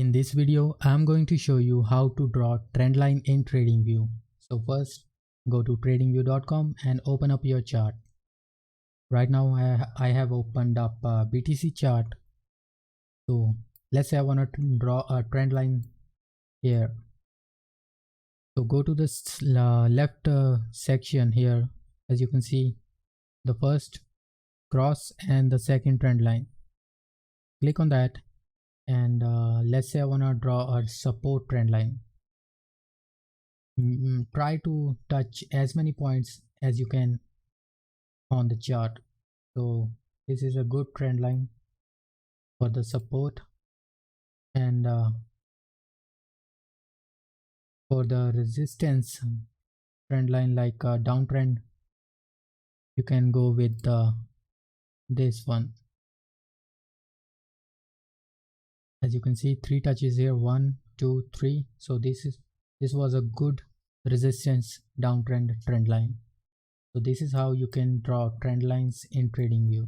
In this video, I'm going to show you how to draw trend line in TradingView. So first, go to tradingview.com and open up your chart. Right now, I have opened up a BTC chart. So let's say I want to draw a trend line here. So go to this left section here. As you can see, the first cross and the second trend line. Click on that. And let's say I want to draw a support trend line. Try to touch as many points as you can on the chart. So this is a good trend line for the support, and for the resistance trend line, like a downtrend, you can go with this one. As you can see, 3 touches here, 1 2 3. So this was a good resistance downtrend trend line. So this is how you can draw trend lines in TradingView.